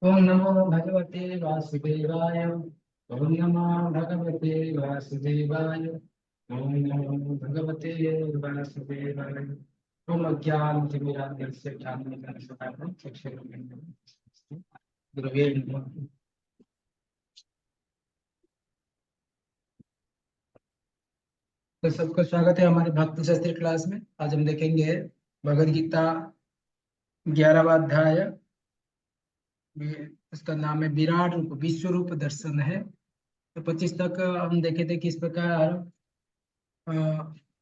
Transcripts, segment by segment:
ओम नमो भगवते वासुदेवाय। ओम नमो भगवते वासुदेवाय। ओम नमो भगवते वासुदेवाय। ओम अज्ञानतिमिरान्धस्य ज्ञाननिधनशलाकं चक्षुरुन्मीलितं गुरवे नमः। तो सबका स्वागत है हमारे भक्ति शास्त्री क्लास में। आज हम देखेंगे भगवद गीता 11वां अध्याय। इसका नाम है विराट रूप विश्व रूप दर्शन है। तो 25 तक हम देखे थे किस प्रकार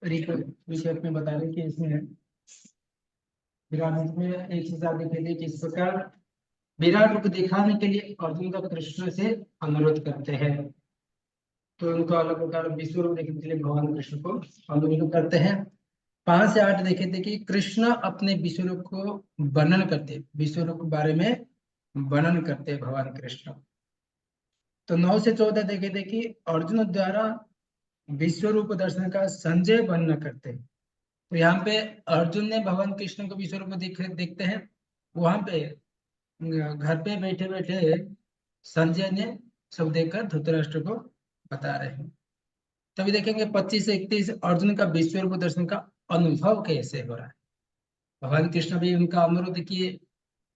रिकेप में बता रहे कि इसमें विराट रूप में एक चीज आप देखे थे किस प्रकार विराट रूप दिखाने के लिए अर्जुन का कृष्ण से अनुरोध करते हैं। तो उनको अलग प्रकार विश्व रूप देखने के लिए भगवान कृष्ण को अनुरोध करते हैं। 5 से 8 देखे थे कि कृष्ण अपने विश्व रूप को वर्णन करते, विश्व रूप के बारे में वर्णन करते हैं भगवान कृष्ण। तो 9 से 14 देखे थे कि अर्जुन द्वारा विश्व रूप दर्शन का संजय वर्णन करते हैं। तो यहाँ पे अर्जुन ने भगवान कृष्ण को विश्व रूप में देखते हैं। वहां पे घर पे बैठे बैठे संजय ने सब देखकर धृतराष्ट्र को बता रहे हैं। तभी देखेंगे 25 से 31 अर्जुन का विश्व रूप दर्शन का अनुभव कैसे हो रहा है। भगवान कृष्ण भी उनका अनुरोध किए,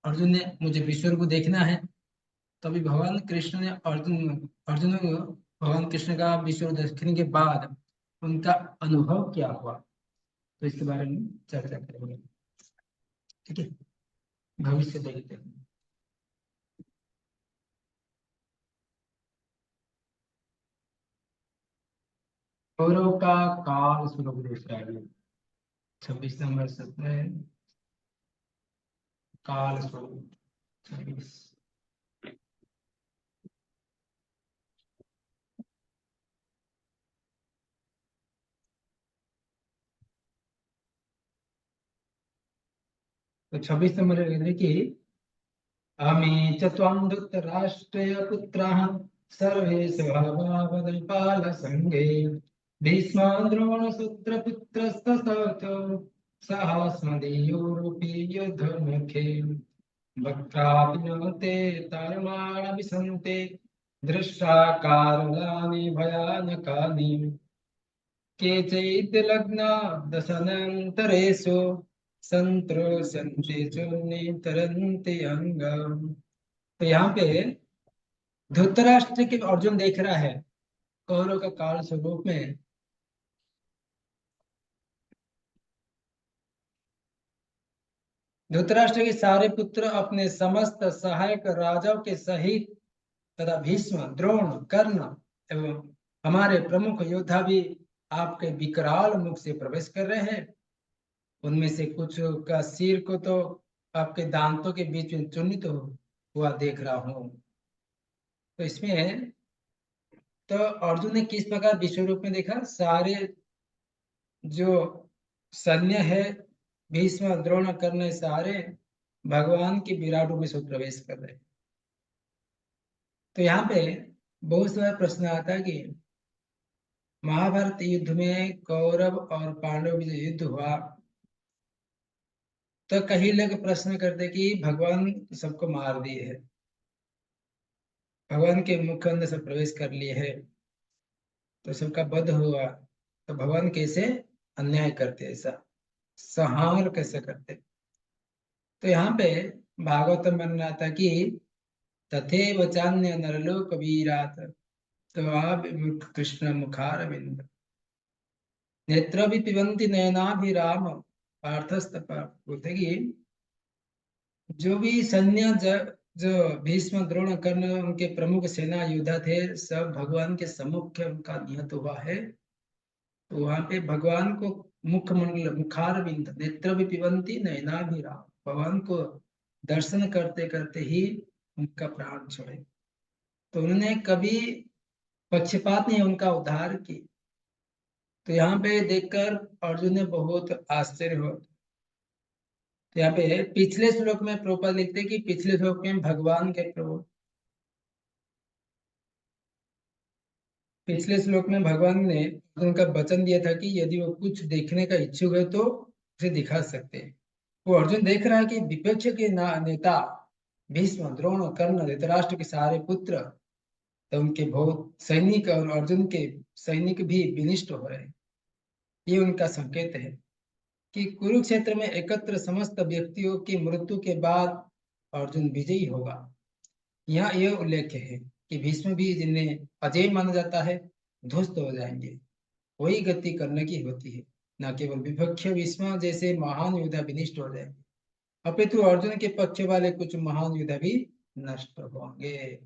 अर्जुन ने मुझे विश्व रूप देखना है। तभी भगवान कृष्ण ने अर्जुन अर्जुन को भगवान कृष्ण का विश्व रूप देखने के बाद उनका अनुभव क्या हुआ, तो इसके बारे में चर्चा करेंगे। ठीक है, भविष्य देखते हैं। कौरव का काल स्वरूप देख रहा है 26 नंबर सत्र काल स्वरूप 26। तो 26 नंबर कहते हैं कि अमी च त्वं धृतराष्ट्रपुत्राः सर्वे स्वभावावदपाल संगे भीष्मान् द्रोणसूत्रपुत्रस्तथोऽथो सहास्मदीयोऽपि युद्धमुखे वक्त्रापि न ते तार्माणविसन्ते दृष्टा कारणानि भयानकानि केचित् लग्ना दशनन्तरेषु सन्त्रोषन्ते चूर्णीतरन्ति अंगम्। तो यहाँ पे धृतराष्ट्र के अर्जुन देख रहा है कौरव का काल स्वरूप में धृतराष्ट्र के सारे पुत्र अपने समस्त सहायक राजाओं के सहित तथा भीष्म द्रोण कर्ण एवं हमारे प्रमुख योद्धा भी आपके विकराल मुख से प्रवेश कर रहे हैं। उनमें से कुछ का सिर को तो आपके दांतों के बीच में चूर्णित हुआ देख रहा हूं। तो इसमें तो अर्जुन ने किस प्रकार विश्व रूप में देखा, सारे जो सैन्य है भीष्म द्रोण कर्ण सारे भगवान के विराट रूप में सब प्रवेश कर रहे हैं। तो यहाँ पे बहुत सारा प्रश्न आता है कि महाभारत युद्ध में कौरव और पांडव का युद्ध हुआ तो कई लोग प्रश्न करते कि भगवान सबको मार दिए है, भगवान के मुख अंदर से प्रवेश कर लिए है, तो सबका वध हुआ, तो भगवान कैसे अन्याय करते, ऐसा संहार कैसे करते। तो यहाँ पे भागवत में बन रहा था कि तथेव चान्य नरलोक वीरात तो आप कृष्ण मुखार बिंद नेत्र भी पिबंती नयनाभिराम पार्थस्तप। बोलते कि जो भी सैन्य जो भीष्म द्रोण कर्ण उनके प्रमुख सेना योद्धा थे सब भगवान के सम्मुख उनका निहत हुआ है। तो वहां पे भगवान को मुखमंडल मुखार बिंद नेत्र भी पिबंती नयनाभिराम, भगवान को दर्शन करते करते ही उनका प्राण छोड़े। तो उन्होंने कभी पक्षपात नहीं उनका उद्धार की। तो यहाँ पे देखकर अर्जुन ने बहुत आश्चर्य हो। तो यहाँ पे पिछले श्लोक में प्रभुपाद लिखते हैं कि पिछले श्लोक में भगवान के प्रभु पिछले श्लोक में भगवान ने उनका वचन दिया था कि यदि वो कुछ देखने का इच्छुक है तो उसे दिखा सकते हैं। वो अर्जुन देख रहा है कि विपक्ष के नेता भीष्म, द्रोण, कर्ण, धृतराष्ट्र के सारे पुत्र तो उनके बहुत सैनिक और अर्जुन के सैनिक भी विनिष्ट हो रहे हैं। ये उनका संकेत है कि कुरुक्षेत्र में एकत्र समस्त व्यक्तियों की मृत्यु के बाद अर्जुन विजयी होगा। यहाँ यह उल्लेख है कि भीष्म भी जिन्हें अजय माना जाता है ध्वस्त हो जाएंगे। वही गति करने की होती है, न केवल विपक्ष भीष्म जैसे महान योद्धा विनिष्ट हो जाएंगे, अपितु अर्जुन के पक्ष वाले कुछ महान योद्धा भी नष्ट होंगे।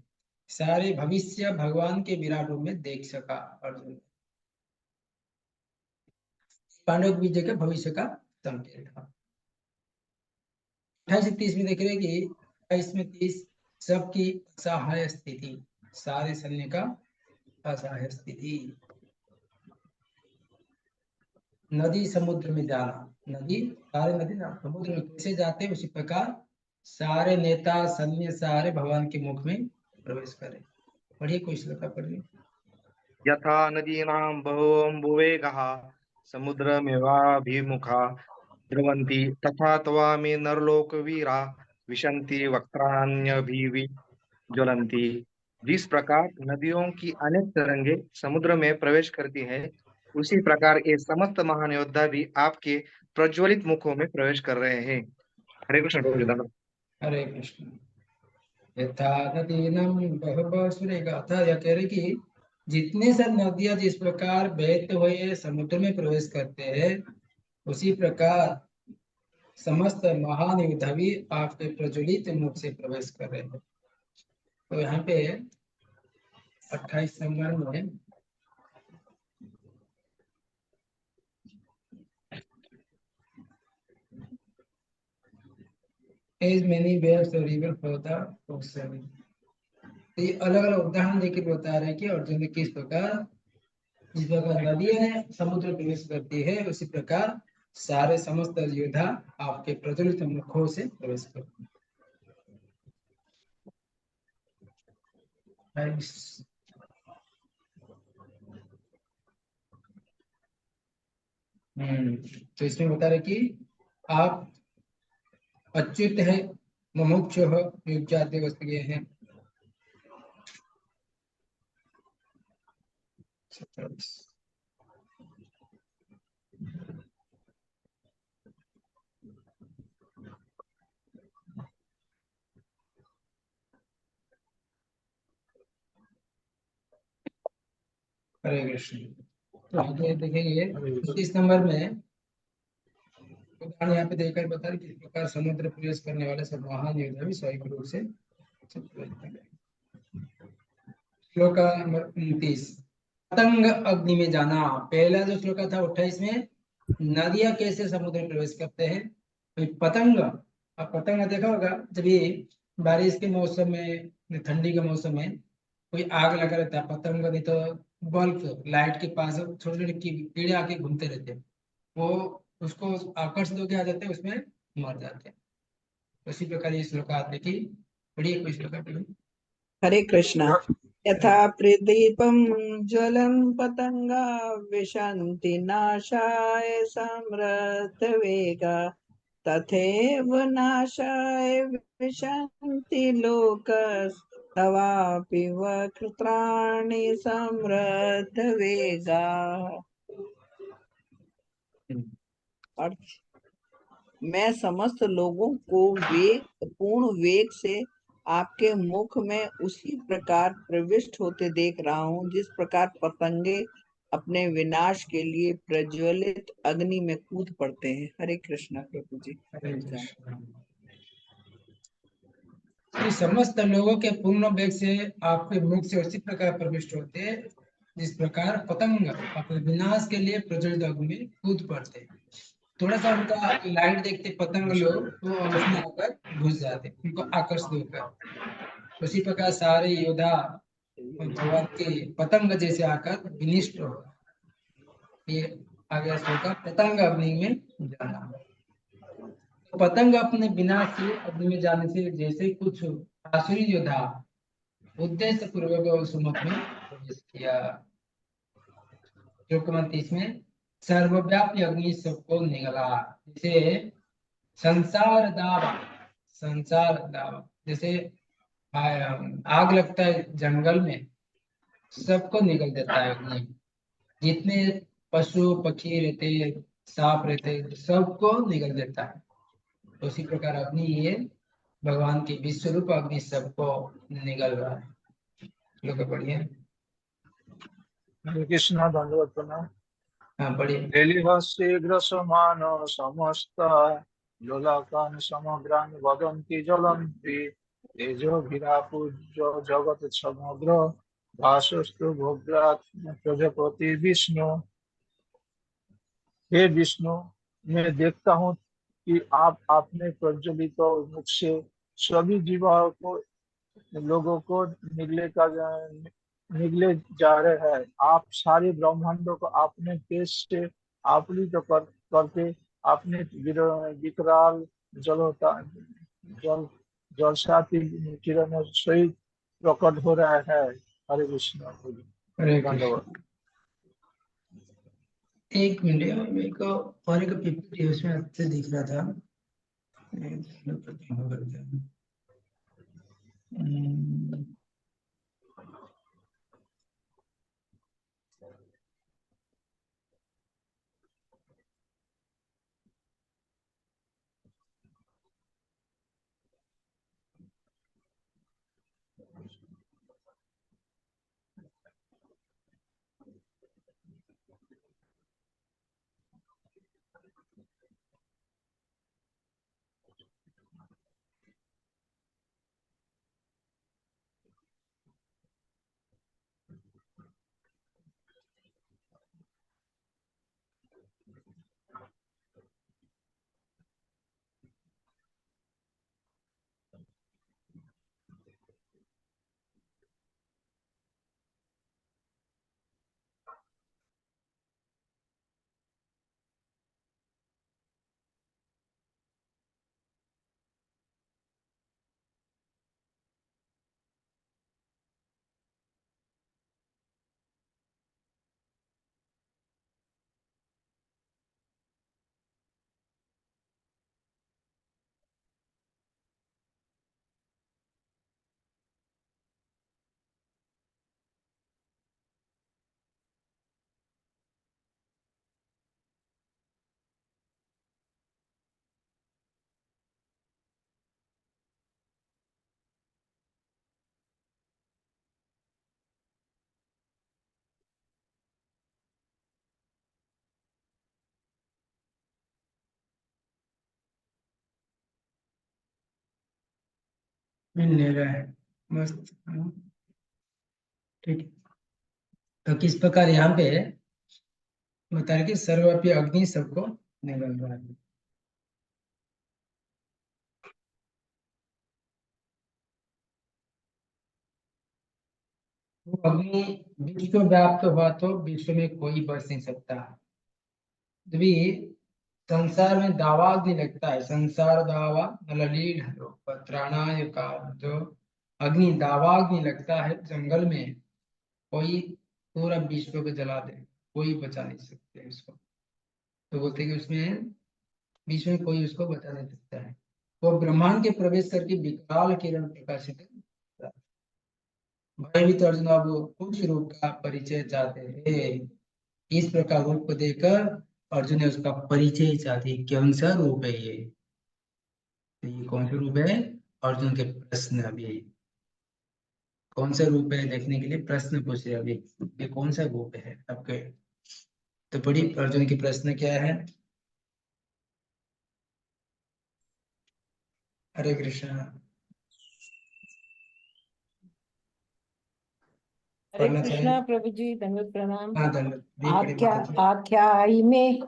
सारे भविष्य भगवान के विराट रूप में देख सका अर्जुन। पांडव की विजय का भविष्य का संकेत था। 28 से 30 में देख रहे हैं कि 28 में 30 सबकी असहाय स्थिति, सारे सैन्य का असहाय स्थिति। नदी समुद्र में जाना, नदी सारे नदी ना समुद्र में कैसे जाते उसी प्रकार सारे नेता सैन्य सारे भगवान के मुख में प्रवेश करें। पढ़िए कोई श्लोक पढ़िए। यथा नदीनां बहवोऽम्बुवेगः समुद्रमेवाभिमुखा द्रवन्ति तथा त्वामि नरलोकवीरा विशन्ति वक्त्राण्यभिज्वलन्ति। जिस प्रकार नदियों की अनेक तरंगे समुद्र में प्रवेश करती हैं, उसी प्रकार ये समस्त महान योद्धा भी आपके प्रज्वलित मुखों में प्रवेश कर रहे हैं। हरे कृष्ण प्रभु। हरे कृष्ण। यथा नदीनां बहवः गाथा, यह कह रहे कि जितने सब नदियां जिस प्रकार बहते हुए समुद्र में प्रवेश करते हैं उसी प्रकार समस्त महान योद्धा भी आपके प्रज्वलित मुख से प्रवेश कर रहे हैं। तो यहाँ पे 28 नंबर में as many waves or river for the ocean। तो ये अलग अलग उदाहरण देकर बता रहे हैं कि अर्जुन किस प्रकार जिस प्रकार नदियां समुद्र प्रवेश करती है उसी प्रकार सारे समस्त योद्धा आपके प्रज्वलित मुखों से प्रवेश करते हैं। तो इसमें बता रहे कि आप अच्युत है, मुमुक्षु हो, युज्याति वस्तु हैं। हरे कृष्ण। तो आगे देखेंगे 25 नंबर में उदाहरण यहाँ पे देकर बता रहे किस प्रकार समुद्र प्रवेश करने वाले सब महान योद्धा भी स्वाभाविक रूप से श्लोक नंबर 29 पतंग अग्नि में जाना। पहला जो श्लोक था 28 में नदियां कैसे समुद्र में प्रवेश करते हैं, तो पतंग, अब पतंग देखा होगा जब ये बारिश के मौसम में ठंडी के मौसम में कोई आग लगा रहता है पतंग, नहीं तो बल्ब लाइट के पास छोटे छोटे कीड़े आके घूमते रहते हैं, वो उसको आकर्षित होकर आ जाते हैं, उसमें मर जाते हैं। उसी प्रकार ये श्लोक आते कि पढ़िए कोई श्लोक पढ़िए। हरे कृष्ण। यथा प्रदीपं ज्वलं पतंगा विशन्ति नाशाय समृद्धवेगा तथैव नाशाय विशन्ति लोकस्तवापि वक्त्राणि समृद्धवेगा। अर्थ, मैं समस्त लोगों को पूर्ण वेग से आपके मुख में उसी प्रकार प्रविष्ट होते देख रहा हूँ जिस प्रकार पतंगे अपने विनाश के लिए प्रज्वलित अग्नि में कूद पड़ते हैं। हरे कृष्णा प्रभु जी। हरे कृष्ण। तो समस्त लोगों के पूर्ण वेग से आपके मुख से उसी प्रकार प्रविष्ट होते हैं जिस प्रकार पतंग अपने विनाश के लिए प्रज्वलित अग्नि में कूद पड़ते हैं। थोड़ा सा उनका लाइट देखते पतंग लोग तो उसमें आकर घुस जाते, उनको आकर्षित होकर। उसी प्रकार सारे योद्धा भगवान के पतंग जैसे आकर विनिष्ट हो। ये आगे श्लोक पतंग अग्नि में जाना। तो पतंग अपने विनाश से अग्नि में जाने से जैसे कुछ आसुरी योद्धा उद्देश्य पूर्वक उस मुख में प्रवेश किया। श्लोक 29 में सर्वव्यापी अग्नि सबको निगला, जैसे संसार दावा जैसे आग लगता है जंगल में, सबको निगल देता है अग्नि। जितने पशु पक्षी रहते, सांप रहते, सबको निगल देता है। तो उसी प्रकार अग्नि ये भगवान के विश्व रूप अग्नि सबको निगल रहा है। लोग बढ़िया। हरे कृष्ण धन्यवाद प्रणाम। हाँ बढ़िया। लेलिह शीघ्र समान समस्त लोलाकान समग्रान वदन्ति ज्वलन्ति तेजोभिरापूज्य जगत समग्र भासस्तु भोग्रात प्रजापति विष्णु। हे विष्णु, मैं देखता हूँ कि आप अपने प्रज्वलित मुख से सभी जीवों को, लोगों को निगले जा रहे हैं। आप सारे ब्रह्मांडों को अपने तेज से आवृत करके अपने विकराल जलता जल जलसाती किरणों सहित प्रकट हो रहा है। हरे कृष्ण। हरे कृष्ण। धन्यवाद। एक मिनट, मेरे को और एक पीपीटी उसमें अच्छे दिख रहा था। हम्म, मिल नहीं रहा है। मस्त। हाँ, ठीक है। तो किस प्रकार यहाँ पे बता रहे कि सर्वव्यापी अग्नि सबको निगल रहा है। वो अग्नि विश्व व्याप्त हुआ तो विश्व में कोई बच नहीं सकता। जब भी संसार में दावा अग्नि लगता है, संसार दावा नललीढ़ पत्राणाय का, जो अग्नि दावा अग्नि लगता है जंगल में, कोई पूरा विश्व को जला दे, कोई बचा नहीं सकते उसको। तो बोलते हैं कि उसमें विश्व में कोई उसको बचा नहीं सकता है। वो ब्रह्मांड के प्रवेश करके विकराल किरण प्रकाशित करता है। भयभीत अर्जुन अब उस रूप का परिचय चाहते हैं। इस प्रकार रूप को देखकर अर्जुन ने उसका परिचय चाहती, कौन सा रूप है ये, तो ये कौन सा रूप है। अर्जुन के प्रश्न अभी कौन सा रूप है देखने के लिए प्रश्न पूछ रहे अभी, ये कौन सा रूप है आपके। तो बड़ी अर्जुन की प्रश्न क्या है। हरे कृष्ण। हरे पढ़ना कृष्णा चाहिए। प्रभु जी, धन्यवाद प्रणाम। हाँ धन्यवाद। देख पढ़े आख्या माता जी। आख्या ही में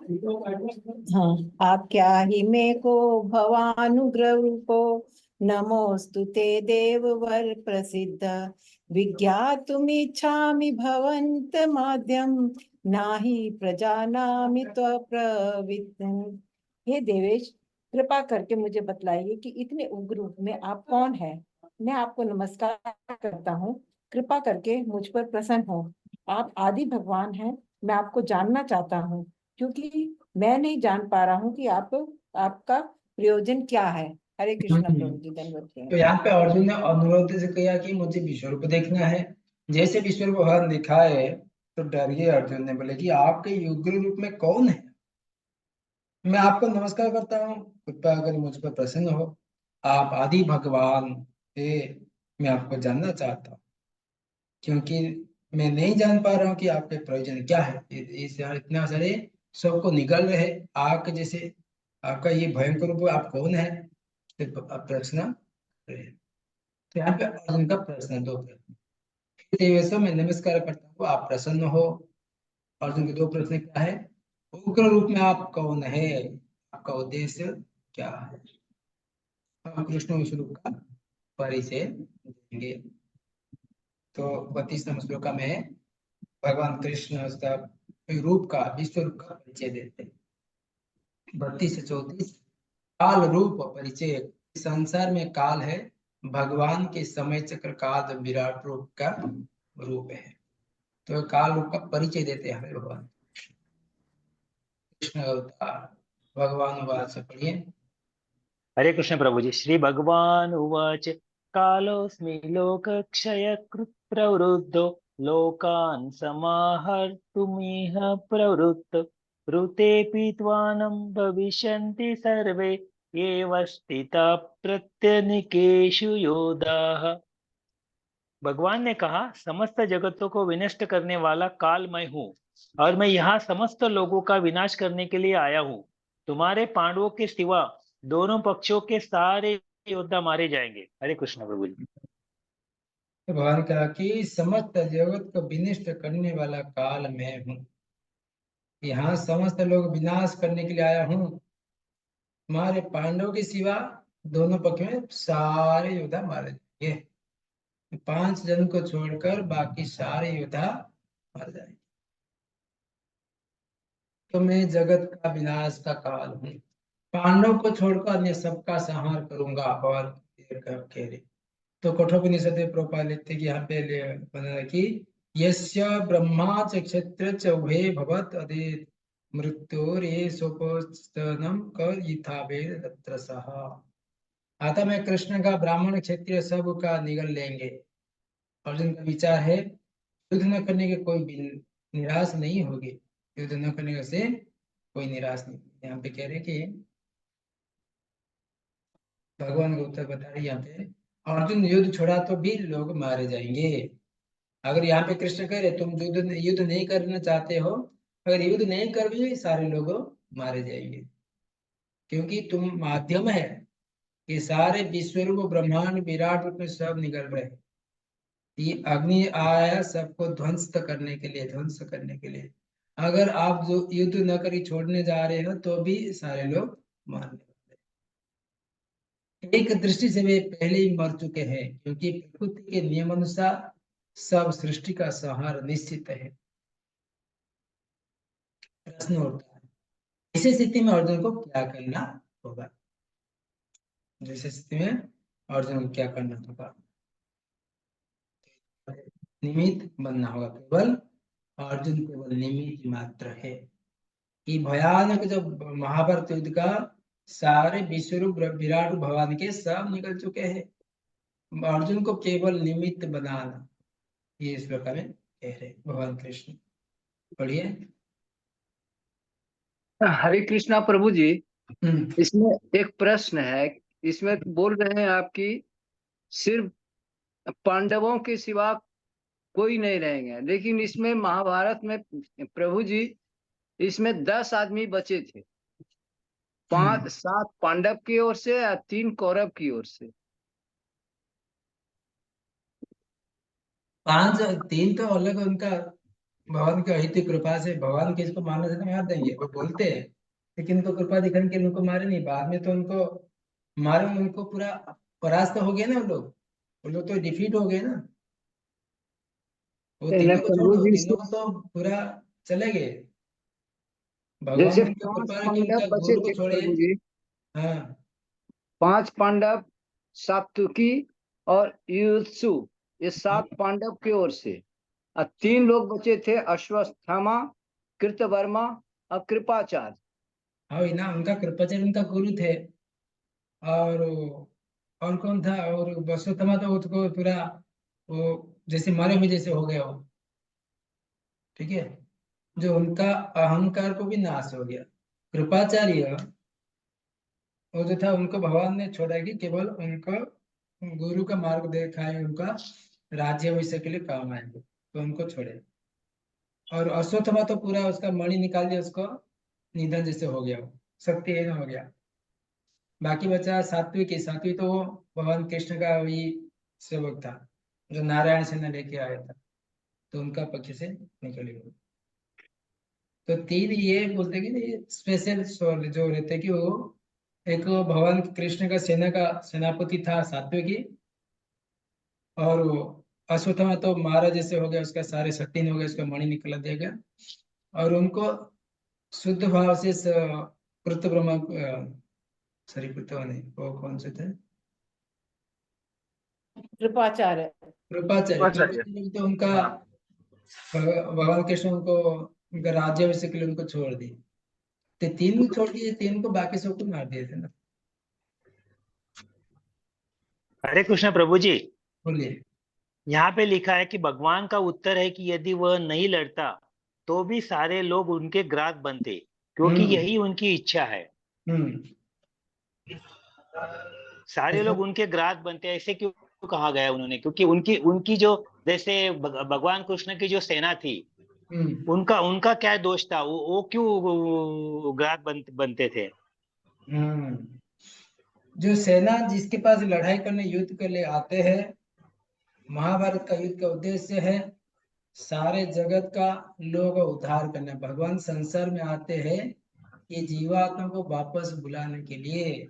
हाँ, आख्या ही में को भवानुग्रह रूपो नमोस्तु ते देववर प्रसिद्ध विज्ञातुमिच्छामि भवन्त माध्यम नाही प्रजानामि त्वप्रवृत्तिम्। हे देवेश, कृपा करके मुझे बतलाइए कि इतने उग्र रूप में आप कौन है। मैं आपको नमस्कार करता हूँ, कृपा करके मुझ पर प्रसन्न हो। आप आदि भगवान हैं, मैं आपको जानना चाहता हूँ, क्योंकि मैं नहीं जान पा रहा हूँ कि आपका प्रयोजन क्या है। हरे कृष्णा हम्म। प्रभु जी, धन्यवाद तो जी। यहाँ पे अर्जुन ने अनुरोध से कहा कि मुझे विश्व रूप देखना है। जैसे विश्व रूप भगवान दिखाए तो डर गए अर्जुन ने, बोले कि आपके युग्र रूप में कौन है? मैं आपको नमस्कार करता हूँ, कृपया कर मुझ पर प्रसन्न हो। आप आदि भगवान थे, मैं आपको जानना चाहता हूँ, क्योंकि मैं नहीं जान पा रहा हूँ कि आपके प्रयोजन क्या है। इस इतना सारे सबको निगल रहे आग के जैसे, आपका ये भयंकर रूप आप कौन है? तो आप प्रश्न करे। तो यहाँ पे अर्जुन का प्रश्न है, दो प्रश्न। देवेश मैं नमस्कार करता हूँ, आप प्रसन्न हो। अर्जुन के दो प्रश्न क्या है? उग्र रूप में आप कौन है? आपका उद्देश्य क्या है? हम कृष्ण स्वरूप का परिचय देंगे। तो 32वें श्लोक में भगवान कृष्ण उसका रूप का, विश्व रूप का परिचय देते हैं। 32 से 34 काल रूप परिचय। संसार में काल है, भगवान के समय चक्र काल विराट रूप का रूप है। तो काल रूप का परिचय देते हैं हमें भगवान कृष्ण अवतार। भगवान वाच पढ़िए। हरे कृष्ण प्रभु जी। श्री भगवान उवाच कालोऽस्मि लोकक्षयकृत् प्रवृद्धो लोकान् समाहर्तुमिह प्रवृत्त ऋतेऽपि त्वानं भविष्यन्ति सर्वे एव स्थिताः प्रत्यनीकेषु योधाः। भगवान ने कहा, समस्त जगतों को विनष्ट करने वाला काल मैं हूँ और मैं यहाँ समस्त लोगों का विनाश करने के लिए आया हूँ। तुम्हारे पांडवों के सिवा दोनों पक्षों के सारे योद्धा मारे जाएंगे। हरे कृष्ण प्रभु जी। तो भगवान कहा कि समस्त जगत को विनष्ट करने वाला काल मैं हूँ, यहाँ समस्त लोग विनाश करने के लिए आया हूँ। तुम्हारे पांडवों के सिवा दोनों पक्ष में सारे योद्धा मारे जाएंगे। 5 जन को छोड़कर बाकी सारे योद्धा मर जाएंगे। तो मैं जगत का विनाश का काल हूँ, पांडव को छोड़कर अन्य सबका संहार करूंगा। और कह रहे तो कठोपनिषद में प्रभुपाद लिखते कि यहाँ पे बना कि यस्य ब्रह्मा च क्षत्र च उभे भवत अदित मृत्योरे सोपस्तनम कर यथावेद तत्र सह। आता मैं कृष्ण का ब्राह्मण क्षत्रिय सब का निगल लेंगे। अर्जुन का विचार है युद्ध न करने के कोई निराश नहीं होगी। युद्ध न करने से कोई निराश नहीं। यहाँ पे कह रहे कि भगवान का उत्तर बता रहे यहाँ पे, अर्जुन युद्ध छोड़ा तो भी लोग मारे जाएंगे। अगर यहाँ पे कृष्ण कह रहे तुम युद्ध नहीं करना चाहते हो, अगर युद्ध नहीं कर भी सारे लोग मारे जाएंगे, क्योंकि तुम माध्यम है कि सारे विश्वरूप ब्रह्मांड विराट रूप में सब निकल रहे हैं। ये अग्नि आया सबको ध्वंस करने के लिए। अगर आप जो युद्ध न करी छोड़ने जा रहे हो तो भी सारे लोग मारने वाले। एक दृष्टि से वे पहले ही मर चुके हैं, क्योंकि प्रकृति के नियम अनुसार सब सृष्टि का संहार निश्चित है। प्रश्न उठता है, इस स्थिति में अर्जुन को क्या करना होगा? जैसे स्थिति में अर्जुन को क्या करना होगा? निमित्त बनना होगा। केवल अर्जुन केवल निमित्त मात्र है। कि भयानक जब महाभारत युद्ध का सारे विश्वरूप विराट भगवान के सब निकल चुके हैं, अर्जुन को केवल निमित्त बनाना, ये इस प्रकार में कह रहे भगवान कृष्ण। पढ़िए। हरे कृष्णा प्रभु जी। हम्म। इसमें एक प्रश्न है। इसमें बोल रहे हैं आपकी सिर्फ पांडवों के सिवा कोई नहीं रहेंगे, लेकिन इसमें महाभारत में प्रभु जी इसमें 10 आदमी बचे थे। 7 पांडव की ओर से और 3 कौरव की ओर से। 5 3 तो अलग उनका भगवान की अहित कृपा से, भगवान किसको मारने से तो मार देंगे, वो बोलते हैं, लेकिन उनको कृपा दिखाने के लिए उनको मारे नहीं। बाद में तो उनको मारे, उनको पूरा परास्त हो गए ना। वो लोग तो डिफीट हो गए ना। वो नहीं तीनों को छोड़ प्रभु दो, जी, तीनों को तो पूरा चले गए। भगवान जैसे उनको 5 कृपा रखी, पांडव उनका बचे गुरु को थे छोड़े। प्रभु जी। हाँ 5 पांडव, सात्विकी और युत्सु, ये 7 पांडव की ओर से। और 3 लोग बचे थे, अश्वत्थामा, कृतवर्मा और कृपाचार्य। हाँ ना, उनका कृपाचार्य उनका गुरु थे। और कौन था, और वसुतमा तो उसको पूरा वो जैसे मरे हुए जैसे हो गया वो, ठीक है, जो उनका अहंकार को भी नाश हो गया। कृपाचार्य वो जो था उनको भगवान ने छोड़ा कि केवल उनको गुरु का मार्ग दिखाए, उनका राज्य अभिषेक के लिए काम आएंगे, तो उनको छोड़े। और अश्वत्थामा तो पूरा उसका मणि निकाल दिया, उसको निधन जैसे हो गया, वो शक्तिहीन हो गया। बाकी बचा सात्विक, सात्विक तो वो भगवान कृष्ण का वही सेवक था जो नारायण सेना लेके आया था, तो उनका पक्ष से निकले हुए। तो तीन ये बोलते कि ये स्पेशल जो रहते कि वो एक भगवान कृष्ण का सेना का सेनापति था सात्विकी, और वो अश्वत्थामा तो महाराज जैसे हो गया, उसका सारे शक्तिहीन हो गया, उसका मणि निकला दिया गया। और उनको शुद्ध भाव से कृत ब्रह्म, सॉरी कृत नहीं, वो कौन से थे, कृपाचार्य। कृपाचार्य। कृपाचार्य। तो उनका भगवान कृष्ण उनको उनका राज्य अभिषेक के लिए उनको छोड़ दिए, तो तीन को छोड़ दिए, तीन को बाकी सबको मार दिए थे ना। हरे कृष्ण प्रभु जी, बोलिए। यहाँ पे लिखा है कि भगवान का उत्तर है कि यदि वह नहीं लड़ता तो भी सारे लोग उनके ग्राहक बनते, क्योंकि हम्म यही उनकी इच्छा है। हम्म सारे ऐसा। लोग उनके ग्राहक बनते हैं, ऐसे क्यों कहा गया उन्होंने? क्योंकि उनकी उनकी जो जैसे भगवान कृष्ण की जो सेना थी, हम्म उनका उनका क्या दोष था? वो क्यों ग्राहक बनते थे? हम्म जो सेना जिसके पास लड़ाई करने युद्ध के लिए आते हैं, महाभारत का युद्ध का उद्देश्य है सारे जगत का लोग उद्धार करना। भगवान संसार में आते हैं ये जीवात्मा को वापस बुलाने के लिए।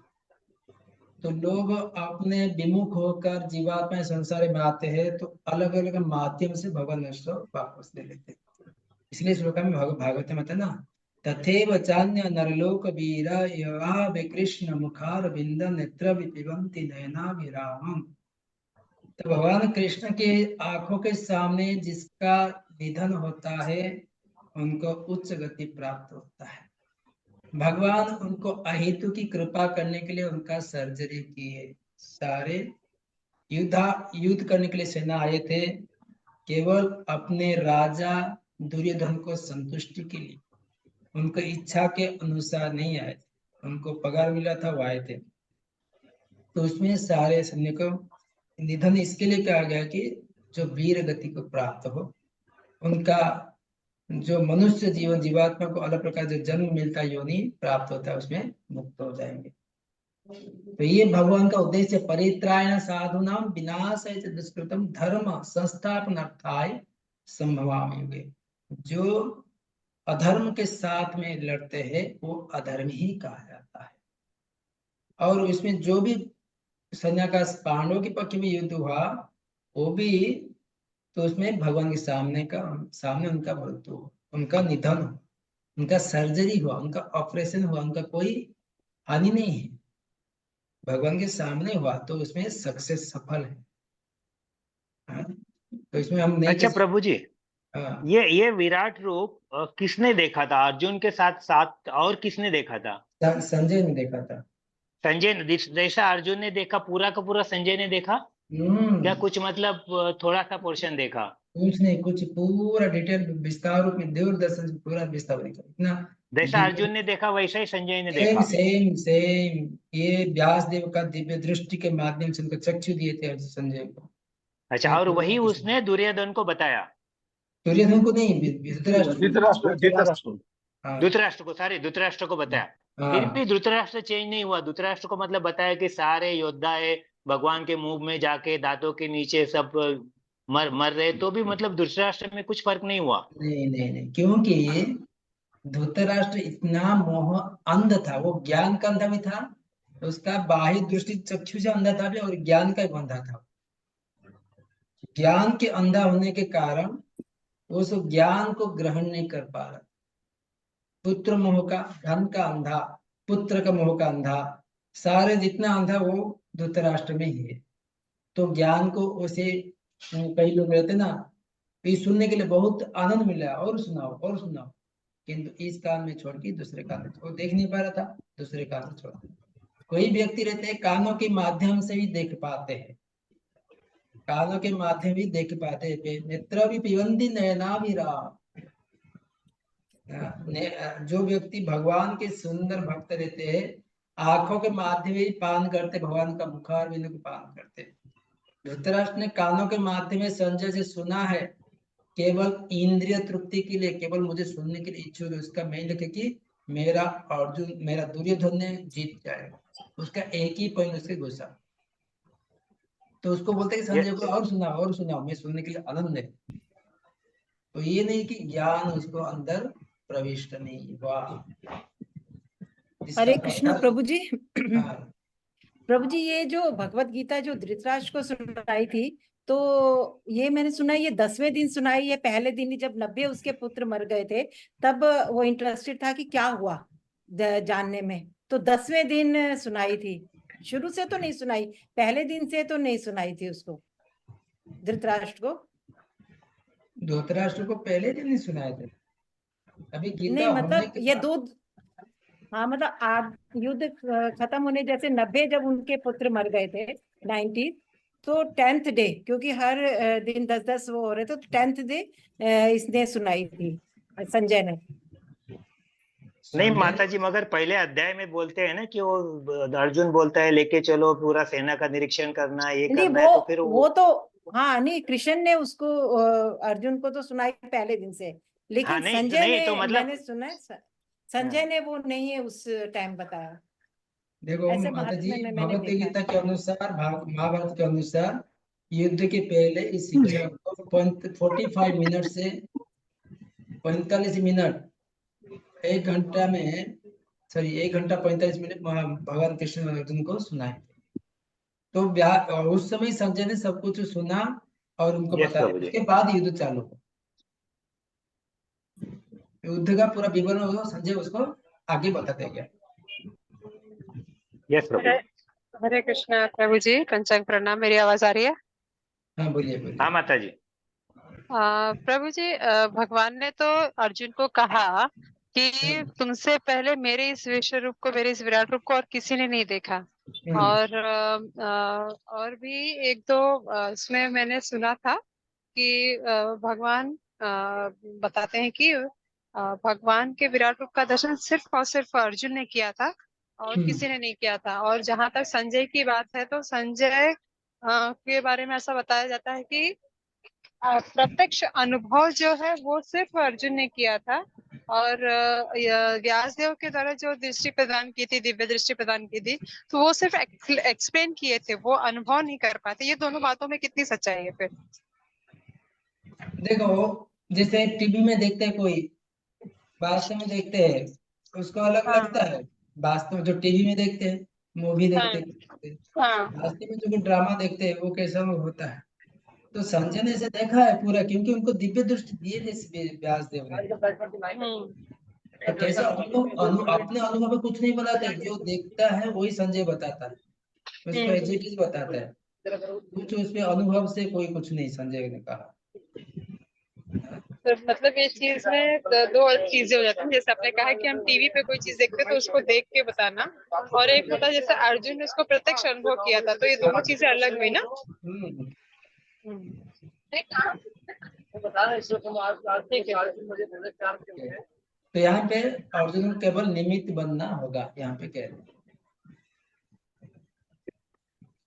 तो लोग अपने विमुख होकर जीवात्मा संसार में आते हैं, तो अलग अलग माध्यम से भगवान उसको वापस ले लेते हैं। इसलिए श्लोक में भागवत में था ना, तथैव चान्य नरलोक वीरा यवा विकृष्ण मुखार बिंद नेत्र पिबंति नयना विरामम। तो भगवान कृष्ण के आंखों के सामने जिसका निधन होता है उनको उच्च गति प्राप्त होता है। भगवान उनको अहेतु की कृपा करने के लिए उनका सर्जरी किए। सारे युद्ध करने के लिए सेना आए थे, केवल अपने राजा दुर्योधन को संतुष्टि के लिए, उनको इच्छा के अनुसार नहीं आए थे, उनको पगार मिला था वो आए थे। तो उसमें सारे सैन्य को निधन इसके लिए कहा गया कि जो वीर गति को प्राप्त हो, उनका जो मनुष्य जीवन जीवात्मा को अलग प्रकार जो जन्म मिलता है योनि प्राप्त होता है उसमें मुक्त हो जाएंगे। तो ये भगवान का उद्देश्य, परित्राण साधुनाम विनाशाय च दुष्कृतम धर्म संस्थापनार्थाय संभवामि युगे। जो अधर्म के साथ में लड़ते हैं वो अधर्म ही कहा जाता है। और इसमें जो भी संज्ञा का पांडवों के पक्ष में युद्ध हुआ वो भी, तो उसमें भगवान के सामने उनका मृत्यु हुआ, उनका निधन हुआ, उनका सर्जरी हुआ, उनका ऑपरेशन हुआ, उनका कोई हानि नहीं है, भगवान के सामने हुआ, तो उसमें सक्सेस सफल है। हाँ? तो इसमें हम नहीं अच्छा कह प्रभु जी, हाँ, ये विराट रूप किसने देखा था? अर्जुन के साथ साथ और किसने देखा था? संजय ने देखा था। संजय ने? जैसा अर्जुन ने देखा पूरा का पूरा संजय ने देखा, क्या हम्म कुछ मतलब थोड़ा सा पोर्शन देखा? कुछ नहीं, कुछ पूरा डिटेल विस्तार रूप में दूरदर्शन से पूरा विस्तार देखा, इतना जैसा डिटेल। अर्जुन ने देखा वैसा ही संजय ने सेम देखा? सेम सेम, ये व्यास देव का दिव्य दृष्टि के माध्यम से उनको चक्षु दिए थे संजय को। अच्छा, ये और पूरा वही विस्तार। उसने दुर्योधन को बताया? दुर्योधन को नहीं, धृतराष्ट्र धृतराष्ट्र को। धृतराष्ट्र। हाँ धृतराष्ट्र को बताया। फिर हाँ भी धृतराष्ट्र चेंज नहीं हुआ। धृतराष्ट्र को मतलब बताया कि सारे योद्धा है, भगवान के मुंह में जाके दांतों के नीचे सब मर मर रहे, तो भी मतलब धृतराष्ट्र में कुछ फर्क नहीं हुआ? नहीं नहीं नहीं, क्योंकि धृतराष्ट्र इतना मोह अंध था, वो ज्ञान का अंधा भी था, उसका बाह्य दृष्टि चक्षु से अंधा था भी, और ज्ञान का भी अंधा था। ज्ञान के अंधा होने के कारण वो उस ज्ञान को ग्रहण नहीं कर पा रहा। पुत्र मोह का, धन का अंधा, पुत्र का मोह का अंधा, सारे जितना अंधा वो धृतराष्ट्र में ही है। तो ज्ञान को उसे, कई लोग रहते ना, ये सुनने के लिए बहुत आनंद मिला और सुनाओ और सुनाओ, किंतु इस कान में छोड़ के दूसरे कान में, वो देख नहीं पा रहा था, दूसरे कान में छोड़ दिया। कोई व्यक्ति रहते हैं कानों के माध्यम से भी देख पाते हैं, कानों के माध्यम भी देख पाते हैं। नेत्र भी पिबंदी नयना भी रहा, जो व्यक्ति भगवान के सुंदर भक्त रहते हैं आंखों के माध्यम ही पान करते, भगवान का मुखारविंद को पान करते। धृतराष्ट्र ने कानों के माध्यम में संजय से सुना है, केवल इंद्रिय तृप्ति के लिए, केवल मुझे सुनने के लिए इच्छुक है। उसका मैं लिखे कि मेरा अर्जुन, मेरा दुर्योधन ने जीत जाएगा, उसका एक ही पॉइंट उसके घुसा। तो उसको बोलते कि संजय को और सुनाओ और सुनाओ, मैं सुनने के लिए आनंद है। तो ये नहीं कि ज्ञान उसको अंदर प्रविष्ट नहीं हुआ। हरे कृष्ण प्रभु जी। हाँ। प्रभु जी, ये जो भगवत गीता जो धृतराष्ट्र को सुनाई थी, तो ये मैंने सुना ये 10वें दिन सुनाई है। पहले दिन ही जब 90 उसके पुत्र मर गए थे तब वो इंटरेस्टेड था कि क्या हुआ जानने में, तो 10वें दिन सुनाई थी। शुरू से तो नहीं सुनाई, पहले दिन से तो नहीं सुनाई थी उसको, धृतराष्ट्र को। धृतराष्ट्र को पहले दिन नहीं सुनाए थे, अभी गीता नहीं होने मतलब के ये बाद। दो, हाँ मतलब युद्ध खत्म होने जैसे 90 जब उनके पुत्र मर गए थे 90, तो 10th डे, क्योंकि हर दिन 10-10 वो हो रहे थे, तो 10th डे इसने सुनाई थी संजय ने। नहीं माता जी, मगर पहले अध्याय में बोलते हैं ना कि वो अर्जुन बोलता है लेके चलो पूरा सेना का निरीक्षण करना है, ये नहीं करना है, तो फिर वो तो हाँ, नहीं कृष्ण ने उसको अर्जुन को तो सुनाई पहले दिन से, लेकिन हाँ, नहीं संजय नहीं ने, तो मतलब मैंने सुना है संजय ने वो नहीं है उस टाइम बताया। देखो ऐसे माता जी, महात्म्य में मैंने भगवत देखा है। गीता के अनुसार, महाभारत के अनुसार युद्ध के पहले इस शिक्षा को 45 मिनट से 45 मिनट, 1 घंटा में, सॉरी 1 घंटा 45 मिनट भगवान कृष्ण ने अर्जुन को सुनाए। तो उस समय संजय ने सब कुछ सुना और उनको यस बताया, प्रभु जी। उसके बाद युद्ध चालू हुआ। युद्ध का पूरा विवरण होगा, संजय उसको आगे बताते गया। यस प्रभु जी। हरे कृष्णा प्रभु जी, पंचांग प्रणाम। मेरी आवाज आ रही है? हाँ बोलिए बोलिए। हाँ माता जी। प्रभु जी, भगवान ने तो अर्जुन को कहा कि तुमसे पहले मेरे इस विश्व रूप को, मेरे इस विराट रूप को और किसी ने नहीं देखा। और भी एक दो इसमें मैंने सुना था कि भगवान बताते हैं कि भगवान के विराट रूप का दर्शन सिर्फ और सिर्फ अर्जुन ने किया था और किसी ने नहीं किया था। और जहां तक संजय की बात है, तो संजय के बारे में ऐसा बताया जाता है कि प्रत्यक्ष अनुभव जो है वो सिर्फ अर्जुन ने किया था। और व्यासदेव के द्वारा जो दृष्टि प्रदान की थी, दिव्य दृष्टि प्रदान की थी, तो वो सिर्फ एक्सप्लेन किए थे, वो अनुभव नहीं कर पाते। ये दोनों बातों में कितनी सच्चाई है फिर? देखो, जैसे टीवी में देखते हैं, कोई वास्तव में देखते हैं उसको अलग लगता है। वास्तव में जो टीवी में देखते हैं, मूवी देखते हैं, वास्तव में जो ड्रामा देखते हैं वो कैसा होता है। तो संजय ने इसे देखा है पूरा, क्योंकि उनको दिव्य दृष्टि दिए थे व्यासदेव ने। तो कैसे अपने अनुभव में कुछ नहीं बताते, जो देखता है वही संजय बताता है, उसको एज इट इज बताता है। कुछ उसमें अनुभव से कोई कुछ नहीं, संजय ने कहा। तो मतलब ये चीज में दो चीजें हो जाती हैं। जैसे आपने कहा कि हम टीवी पे कोई चीज देखते हैं तो उसको देख के बताना, और एक होता है जैसे अर्जुन ने उसको प्रत्यक्ष अनुभव किया था, तो ये दोनों चीजें अलग हुई ना। तो यहाँ पे अर्जुन को केवल निमित्त बनना होगा, यहाँ पे कह रहे।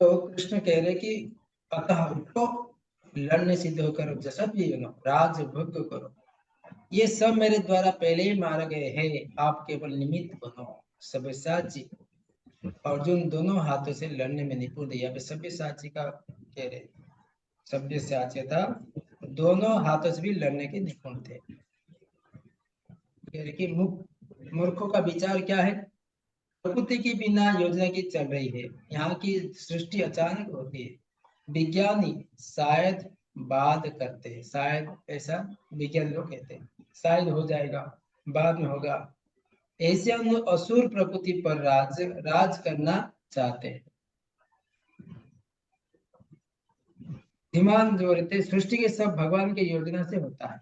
तो कृष्ण कह रहे कि अतः उठो, लड़ने सिद्ध होकर जसवी बनो, राज भोग करो। ये सब मेरे द्वारा पहले ही मारे गए हैं, आप केवल निमित्त बनो। सब्यसाची, अर्जुन दोनों हाथों से लड़ने में निपुण थे। यहाँ पे सब्यसाची का कह रहे, सब्यसाची था दोनों हाथों से भी लड़ने के निपुण थे। कि मूर्खों का विचार क्या है, प्रकृति की बिना योजना की चल रही है, यहाँ की सृष्टि अचानक होती है। विज्ञानी शायद बाद करते हैं, शायद ऐसा विज्ञान लोग कहते हैं, शायद हो जाएगा, बाद में होगा। ऐसे हम असुर प्रकृति पर राज करना चाहते हैं। धीमान जो रहते, सृष्टि के सब भगवान की योजना से होता है।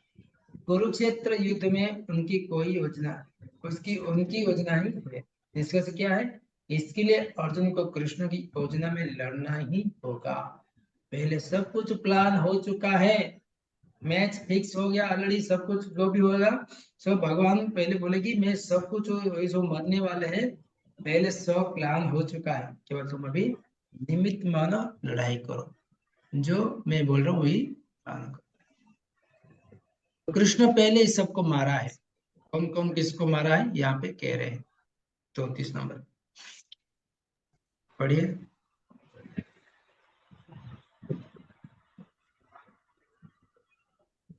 कुरुक्षेत्र युद्ध में उनकी कोई योजना, उनकी योजना ही है। निष्कर्ष क्या है इसके लिए अर्जुन को कृष्ण की योजना में लड़ना ही होगा। पहले सब कुछ प्लान हो चुका है, मैच फिक्स हो गया ऑलरेडी, सब कुछ जो भी होगा सब भगवान पहले बोले कि मैं सब कुछ जो मरने वाले हैं पहले सब प्लान हो चुका है, केवल तुम अभी निमित्त मानो, लड़ाई करो, जो मैं बोल रहा हूँ वही पालन करो। कृष्ण पहले इस सबको मारा है। कौन कौन किसको मारा है यहाँ पे कह रहे हैं 34 नंबर पढ़िए।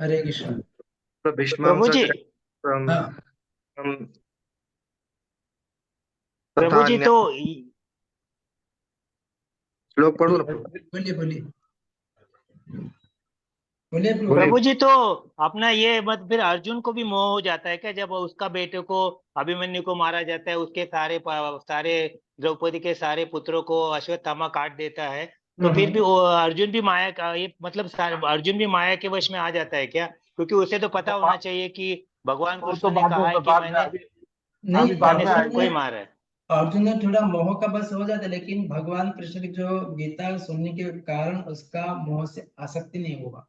हरे कृष्ण। तो भीष्मं प्रभु जी, हाँ तथा प्रभु जी अन्य तो श्लोक पढ़ो ना प्रभु। बोलिए बोलिए बोलिए प्रभु। बोलिए। प्रभु जी तो अपना ये मत फिर अर्जुन को भी मोह हो जाता है क्या, जब उसका बेटे को अभिमन्यु को मारा जाता है, उसके सारे द्रौपदी के सारे पुत्रों को अश्वत्थामा काट देता है, तो फिर भी वो अर्जुन भी माया का ये मतलब अर्जुन भी माया के वश में आ जाता है क्या? क्योंकि उसे तो पता होना चाहिए कि भगवान वो कृष्ण तो ने कहा है कि बाद में मैंने नहीं बाद मैंने में सबको आएगा। ही मारा है। अर्जुन ने थोड़ा मोह का बस हो जाता है, लेकिन भगवान कृष्ण की जो गीता सुनने के कारण उसका मोह से आसक्ति नहीं होगा।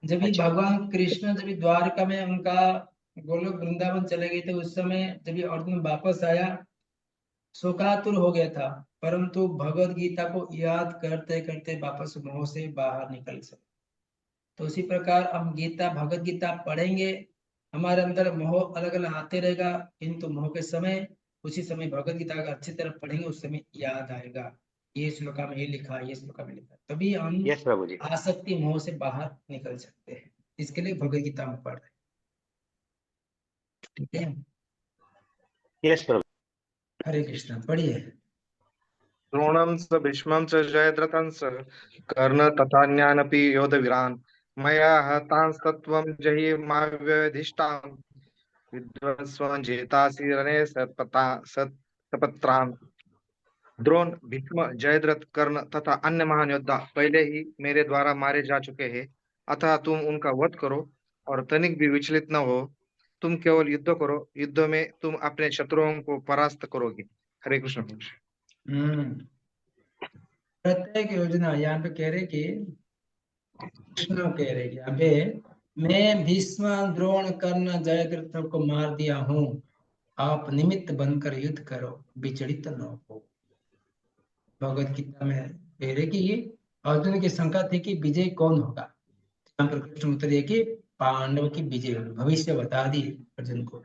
जब भी अच्छा, भगवान कृष्ण जब भी द्वारका में उनका गोलोक वृंदावन चले गए थे, उस समय जब भी अर्जुन वापस आया शोकातुर हो गया था, परंतु भगवत गीता को याद करते करते वापस मोह से बाहर निकल सके। तो उसी प्रकार हम गीता भगवत गीता पढ़ेंगे, हमारे अंदर मोह अलग अलग आते रहेगा, किंतु मोह के समय उसी समय भगवत गीता का अच्छी तरह पढ़ेंगे, उस समय याद आएगा ये श्लोका में ये लिखा, ये श्लोका में लिखा, तभी हम यस प्रभु जी, आसक्ति मोह से बाहर निकल सकते हैं। इसके लिए भगवत गीता में पढ़ रहे हैं, ठीक है। यस प्रभु। हरे कृष्ण पढ़िए। द्रोणं च भीष्मं च जयद्रथं च कर्ण तथान्यानपि योधवीरान् मया हतांस्तत्त्वं जहिमाव्यधिष्ठां विद्वस्वं जेतासि रणे सपत्रान्। द्रोण, भीष्म, जयद्रथ, कर्ण तथा अन्य महान योद्धा पहले ही मेरे द्वारा मारे जा चुके हैं, अतः तुम उनका वध करो और तनिक भी विचलित न हो। तुम केवल युद्ध करो, युद्ध में तुम अपने शत्रुओं को परास्त करोगे। हरे कृष्ण। प्रत्येक योजना यहाँ पे कह रहे कि कृष्ण कह रहे कि अबे मैं भीष्म द्रोण कर्ण जयद्रथ को मार दिया हूँ, आप निमित्त बनकर युद्ध करो, विचलित न हो। भगवत गीता में कह रहे कि ये अर्जुन की शंका थी कि विजय कौन होगा, यहाँ पर कृष्ण उत्तर दिए कि पांडव की विजय होगी, भविष्य बता दिए अर्जुन को।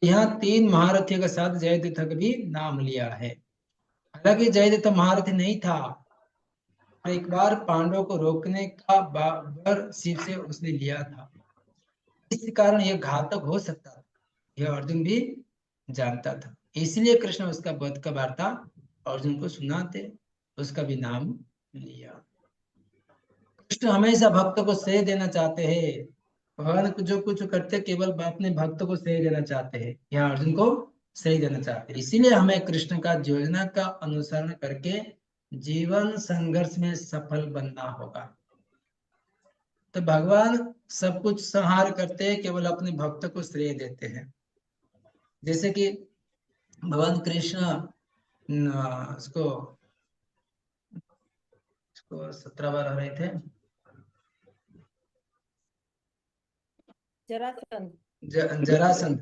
यहाँ 3 महारथियों के साथ जयद्रथ का भी नाम लिया है। हालांकि जयद्रथ महारथी नहीं था, एक बार पांडवों को रोकने का वर शिव से उसने लिया था, इस कारण यह घातक हो सकता था, यह अर्जुन भी जानता था, इसलिए कृष्ण उसका वध का वार्ता अर्जुन को सुनाते, उसका भी नाम लिया। कृष्ण हमेशा भक्त को श्रेय देना चाहते हैं, भगवान जो कुछ करते केवल अपने भक्त को श्रेय देना चाहते हैं, यहाँ अर्जुन को श्रेय देना चाहते हैं, इसीलिए हमें कृष्ण का योजना का अनुसरण करके जीवन संघर्ष में सफल बनना होगा। तो भगवान सब कुछ संहार करते हैं, केवल अपने भक्त को श्रेय देते हैं। जैसे कि भगवान कृष्ण उसको 17 बार हराए थे, जरासंध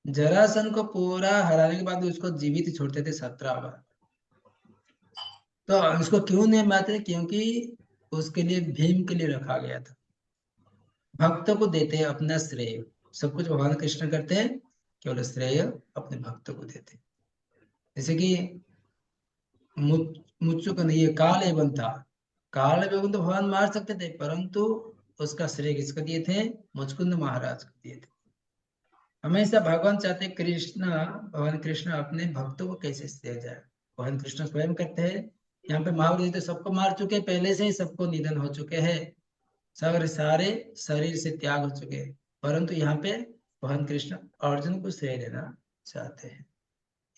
जरासंध को पूरा हराने के बाद उसको जीवित छोड़ते थे 17 बार। तो उसको क्यों नहीं मारते, क्योंकि उसके लिए भीम के लिए रखा गया था। भक्त को देते हैं अपना श्रेय, सब कुछ भगवान कृष्ण करते हैं, केवल श्रेय अपने भक्त को देते हैं। जैसे कि मुच्चु का नहीं, काल एवं था, काल एवं तो भगवान मार सकते थे, परंतु उसका श्रेय किसको दिए थे, मुचकुंद महाराज को दिए थे। हमेशा भगवान चाहते भगवान कृष्ण अपने भक्तों को कैसे श्रेय जाए, भगवान कृष्ण स्वयं करते हैं। यहाँ पे महावीर तो सबको मार चुके, पहले से ही सबको निधन हो चुके हैं, सारे शरीर से त्याग हो चुके हैं, परंतु यहाँ पे भगवान कृष्ण अर्जुन को श्रेय देना चाहते हैं।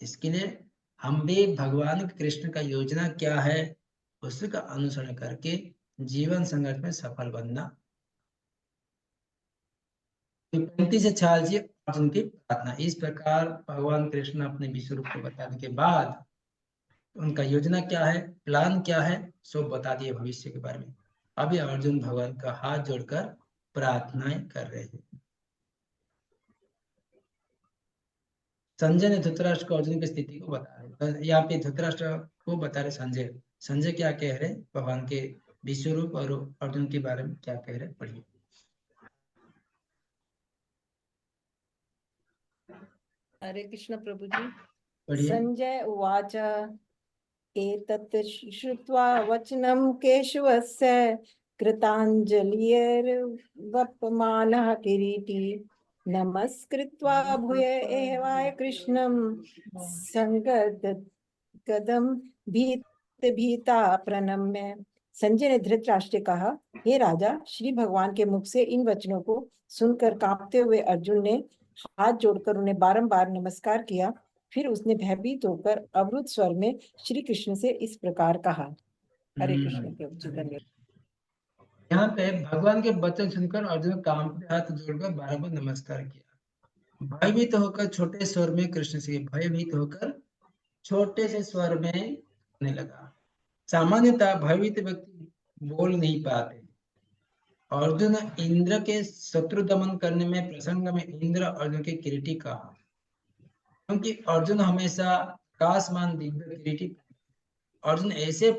इसके लिए हम भी भगवान कृष्ण का योजना क्या है उसका अनुसरण करके जीवन संघर्ष में सफल बनना। 35 से 46 अर्जुन की प्रार्थना। इस प्रकार भगवान कृष्ण अपने विश्व रूप को बताने के बाद उनका योजना क्या है, प्लान क्या है, सब बता दिए भविष्य के बारे में। अभी अर्जुन भगवान का हाथ जोड़कर प्रार्थनाएं कर रहे हैं। संजय ने धृतराष्ट्र को अर्जुन की स्थिति को बता रहे, यहाँ पे धृतराष्ट्र को बता रहे संजय। संजय क्या कह रहे हैं भगवान के विश्व रूप और अर्जुन के बारे में क्या कह रहे, पढ़िए। हरे कृष्ण प्रभु जी। पढ़िए। संजय उवाच एतत् श्रुत्वा वचनं केशवस्य कृताञ्जलिर्वपमानः किरीटी नमस्कृत्वा भूय एवाय कृष्णं संगदगदं भीता प्रणम्य। संजय ने धृतराष्ट्र कहा, हे राजा, श्री भगवान के मुख से इन वचनों को सुनकर कांपते हुए अर्जुन ने हाथ जोड़कर उन्हें बारंबार नमस्कार किया। फिर उसने भयभीत होकर अवरुद्ध स्वर में श्री कृष्ण से इस प्रकार कहा। हरे कृष्ण प्रभु जी, धन्यवाद। यहाँ पे भगवान के वचन सुनकर अर्जुन कांपते हाथ जोड़कर बारंबार नमस्कार किया। भयभीत होकर छोटे स्वर में कृष्ण से भयभीत होकर छोटे से स्वर में कहने लगा। सामान्यतः भयभीत व्यक्ति बोल नहीं पाते। अर्जुन इंद्र के शत्रु दमन करने में प्रसंग में इंद्र अर्जुन के किरीटी कहा, क्योंकि अर्जुन हमेशा आकाशमान दिव्य किरीटी। अर्जुन ऐसे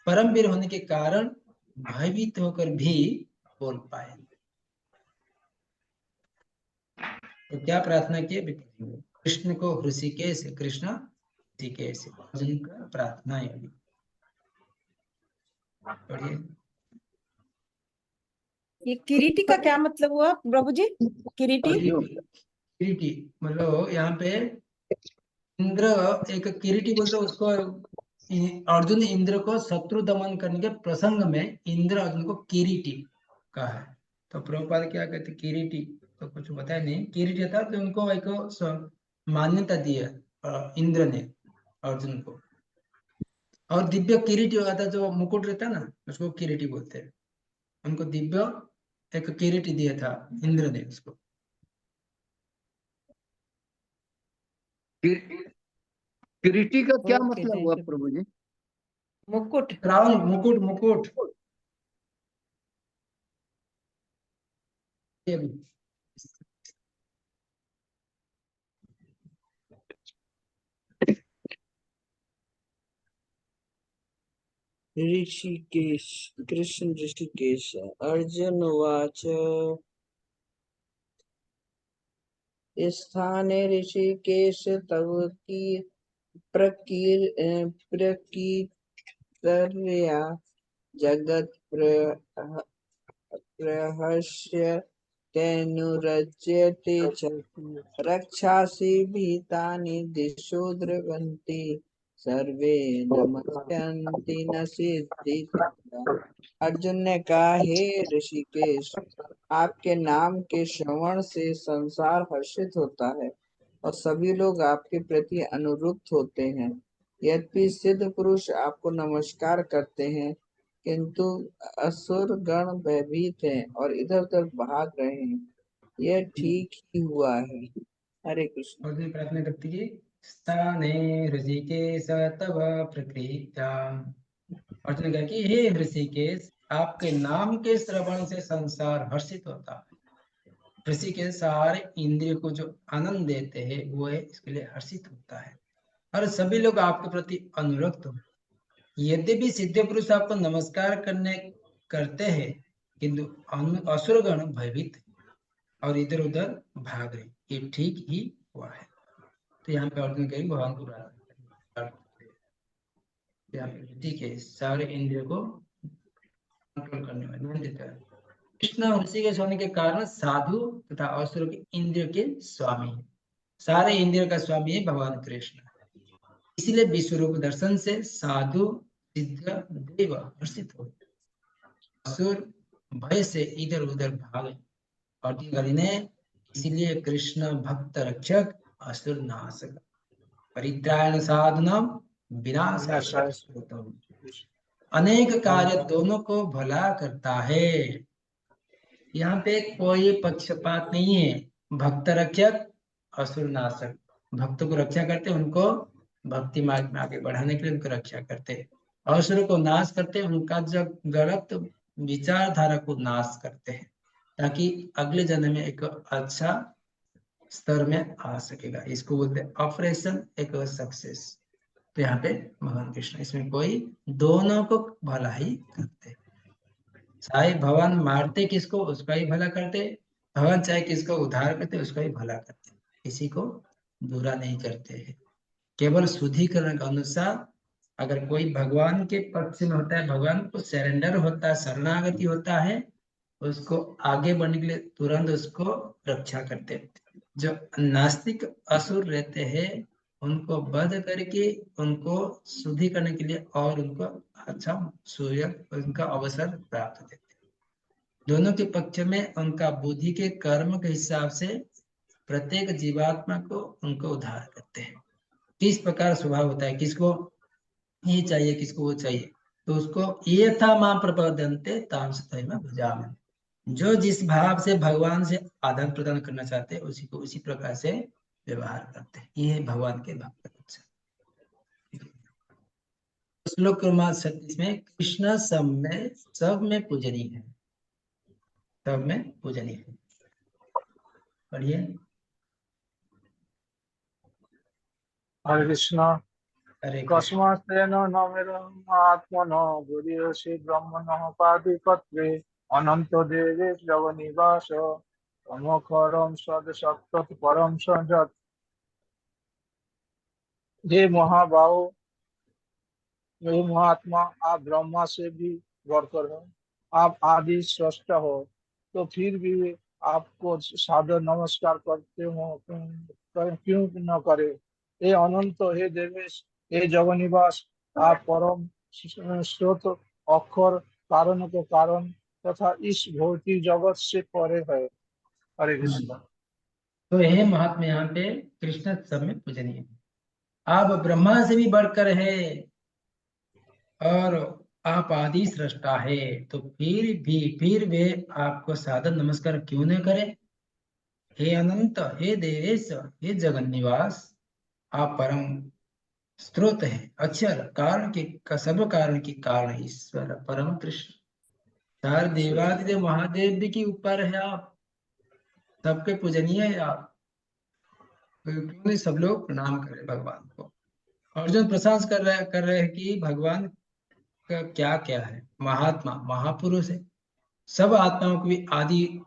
परमवीर होने के कारण भयभीत होकर भी बोल पाए। तो क्या प्रार्थना की? कृष्ण को ऋषिकेश, कृष्ण ऋषिकेश, अर्जुन का प्रार्थना है। पढ़िए। ये किरीटी का क्या मतलब हुआ प्रभु जी? किरीटी किरीटी मतलब यहाँ पे इंद्र एक किरीटी बोलते उसको। अर्जुन इंद्र को शत्रु दमन करने के प्रसंग में इंद्र अर्जुन को किरीटी कहा है। तो प्रभुपाद क्या कहते, किरीटी तो कुछ बताया नहीं। किरीटी था तो उनको एक मान्यता दी है इंद्र ने अर्जुन को। और दिव्य किरीटी होता था, जो मुकुट रहता है ना, उसको किरीटी बोलते हैं। उनको दिव्य एक किरीटी दिया था इंद्र ने उसको। किरीटी का क्या ओके, मतलब हुआ प्रभु जी? मुकुट। क्राउन, मुकुट, मुकुट। ऋषिकेश, कृष्ण ऋषिकेश। अर्जुन उवाच स्थाने ऋषिकेश तव की प्रकीर्तया जगत प्रहस्य तेनुरज्यते च रक्षासि भीतानि दिशो द्रवन्ति सर्वे नमस्यन्ति न सिद्धि। अर्जुन ने कहा, हे ऋषिकेश, आपके नाम के श्रवण से संसार हर्षित होता है और सभी लोग आपके प्रति अनुरुक्त होते हैं। यद्यपि सिद्ध पुरुष आपको नमस्कार करते हैं, किंतु असुर गण भयभीत हैं और इधर उधर भाग रहे हैं। यह ठीक ही हुआ है। हरे कृष्ण। अर्जुन प्रार्थना करती है, स्थाने ऋषिकेश तव प्रकृत्या। अर्जुन कहा कि हे ऋषिकेश, आपके नाम के श्रवण से संसार हर्षित होता है। ऋषिकेश सारे इंद्रिय को जो आनंद देते हैं वो है, इसके लिए हर्षित होता है और सभी लोग आपके प्रति अनुरक्त हो। यद्यपि सिद्ध पुरुष आपको नमस्कार करते हैं, किंतु असुरगण भयभीत और इधर उधर भाग रहे। ये ठीक ही हुआ है। तो यहाँ पे अर्जुन कहेंगे भगवान को प्रार्थना, ठीक है, सारे इंद्रियों को कंट्रोल करने वाले देता है। कृष्ण ऋषिकेश होने के कारण साधु तथा असुर के इंद्रिय के स्वामी है। सारे इंद्रियों का स्वामी है भगवान कृष्ण। इसलिए विश्व रूप दर्शन से साधु सिद्ध देव हर्षित हो, असुर भय से इधर उधर भागे। और ने इसलिए कृष्ण भक्त रक्षक असुर नाशक परित्राण साधनम विनाशाय अनेक कार्य दोनों को भला करता है। यहाँ पे कोई पक्षपात नहीं है। भक्त रक्षक असुर नाशक, भक्तों को रक्षा करते, उनको भक्ति मार्ग में आगे बढ़ाने के लिए उनको रक्षा करते, असुरों को नाश करते, उनका जब गलत विचारधारा को नाश करते हैं, ताकि अगले जन्म में एक अच्छा स्तर में आ सकेगा। इसको बोलते हैं ऑपरेशन एक सक्सेस। तो यहाँ पे भगवान कृष्ण इसमें कोई दोनों को भला ही करते, चाहे भगवान मारते किसको उसका ही भला करते, भगवान चाहे किसको उद्धार करते उसका ही भला करते, किसी को बुरा नहीं करते हैं। केवल शुद्धिकरण के अनुसार अगर कोई भगवान के पक्ष में होता है, भगवान को सरेंडर होता है, शरणागति होता है, उसको आगे बढ़ने के लिए तुरंत उसको रक्षा करते हैं। जो नास्तिक असुर रहते हैं उनको वध करके उनको शुद्धि करने के लिए और उनको अच्छा उनका अवसर प्राप्त देते हैं। दोनों के पक्ष में उनका बुद्धि के कर्म के हिसाब से प्रत्येक जीवात्मा को उनको उद्धार करते हैं। किस प्रकार स्वभाव होता है, किसको ये चाहिए किसको वो चाहिए, तो उसको ये था मां प्रपद्यन्ते तां तथैव भजामि। जो जिस भाव से भगवान से आदान प्रदान करना चाहते हैं उसी को उसी प्रकार से व्यवहार करते हैं। ये है भगवान के भक्त का लक्षण। श्लोक क्रमांक 36 में कृष्ण सब में पूजनीय है, सब में पूजनीय है। पढ़िए। हरे कृष्ण। हरे कृष्ण। कस्मात्तेन न मेरमात्मनो गुरीयसी ब्रह्मणः पादिपत्रे अनंतो देवे जगन्निवास तमोखरम सदसत्तत् परम संजत। हे महाबाहो, हे महात्मा, आप ब्रह्मा से भी बढ़कर हो, आप आदि स्रष्टा हो, तो फिर भी आपको सादर नमस्कार करते हो, क्यों न करे। हे अनंत, हे देवेश, हे जगन्निवास, आप परम स्रोत, अक्षर, कारण को कारण तथा इस भौतिक जगत से परे है। हरे कृष्ण। तो हे महात्मा यहाँ पे कृष्ण सब में पूजनीय है, आप ब्रह्मा से भी बढ़कर है और आप आदि सृष्टा है, तो फिर वे आपको सादर नमस्कार क्यों न करें। हे अनंत, हे देवेश, हे जगन्निवास, आप परम स्रोत है, अक्षर, कारण के सर्व कारण के कारण ईश्वर परम कृष्ण, सारे देवादिदेव महादेव भी के ऊपर है आप, सबके पूजनीय है आप, तो क्यों नहीं सब लोग प्रणाम करें भगवान को। अर्जुन प्रशंसा कर रहे हैं कि भगवान का क्या क्या है, महात्मा महापुरुष है, सब आत्माओं को भी आदि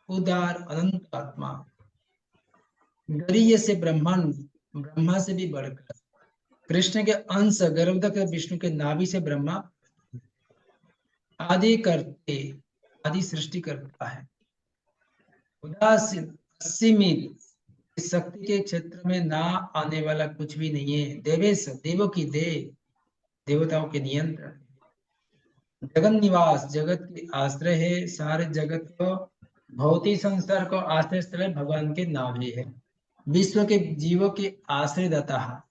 उदार अनंत आत्मा, गरीय से ब्रह्मांड, ब्रह्मा से भी बढ़कर, कृष्ण के अंश गर्भधक विष्णु के नाभि से ब्रह्मा आदि करते, आदि सृष्टि करता है, उदासीन असीमित, इस शक्ति के क्षेत्र में ना आने वाला कुछ भी नहीं है। देवेश, देवों की देव, देवताओं के नियंत्रण, जगन निवास, जगत के आश्रय है, सारे जगत को भौतिक संसार को आश्रय स्थल भगवान के नाभि है, विश्व के जीवों के आश्रय दाता है,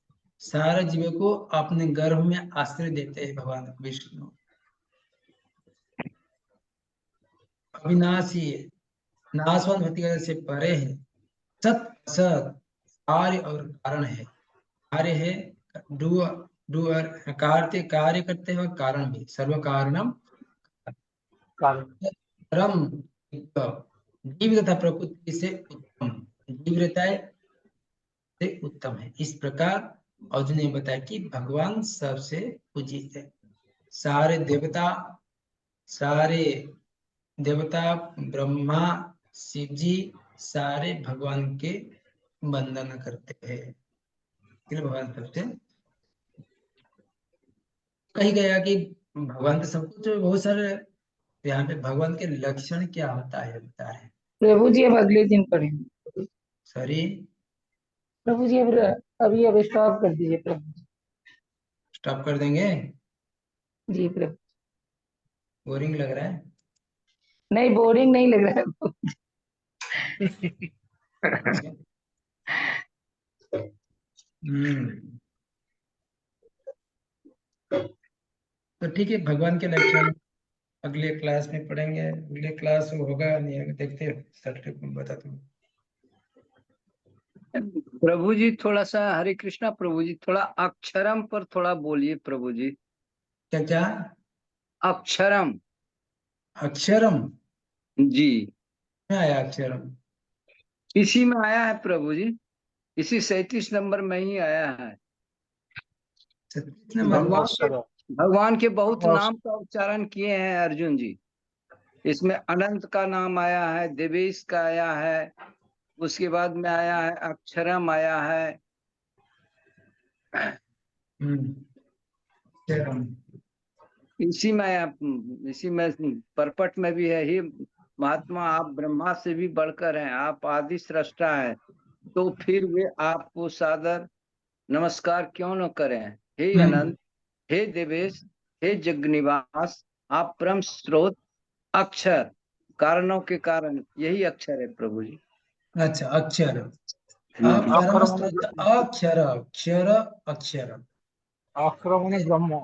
सारे जीवों को अपने गर्भ में आश्रय देते हैं भगवान विष्णु। अविनाशी है, नाशवान भौतिक से परे है, सत असत, कार्य और कारण है, कार्य है डूअर, कार्य करते हैं, कारण भी, सर्व कारणम परम, जीव तथा प्रकृति से उत्तम, जीव रहता है से उत्तम है। इस प्रकार अर्जुन ने बताया कि भगवान सबसे पूजित है, सारे देवता ब्रह्मा शिव जी सारे भगवान के वंदन करते हैं, भगवान करते हैं। कही गया कि भगवान के सब कुछ बहुत सारे, यहाँ पे भगवान के लक्षण क्या होता है बता रहे। प्रभु जी अब अगले दिन पढ़ेंगे। सॉरी प्रभु जी अब स्टॉप कर दीजिए। प्रभु जी स्टॉप कर देंगे। जी प्रभु। बोरिंग लग रहा है? नहीं, बोरिंग नहीं लग रहा है। तो ठीक है, भगवान के लक्षण अगले क्लास में पढ़ेंगे। अगले क्लास होगा नहीं, देखते हैं सैटरडे को बता दूँ। प्रभु जी थोड़ा सा, हरे कृष्णा प्रभु जी, थोड़ा अक्षरम पर थोड़ा बोलिए प्रभु जी। क्या क्या? अक्षरम अक्षरम जी, क्या आया? अक्षरम इसी में आया है प्रभु जी, इसी 37 नंबर में ही आया है। 37 नंबर में? भगवान के बहुत ब्रह्मोस- नाम का उच्चारण किए हैं अर्जुन जी। इसमें अनंत का नाम आया है, देवेश का आया है, उसके बाद में आया है अक्षरम आया है। अक्षरम इसी में आया, इसी में परपट में भी है, ही महात्मा आप ब्रह्मा से भी बढ़कर हैं, आप आदि सृष्टा हैं, तो फिर वे आपको सादर नमस्कार क्यों न करें। हे अनंत, हे देवेश, हे जगनिवास, आप परम स्रोत, अक्षर, कारणों के कारण, यही अक्षर है प्रभु जी। अच्छा, अक्षर हम्म। परम स्रोत, अक्षर अक्षर अक्षर आक्रमण ब्रह्म।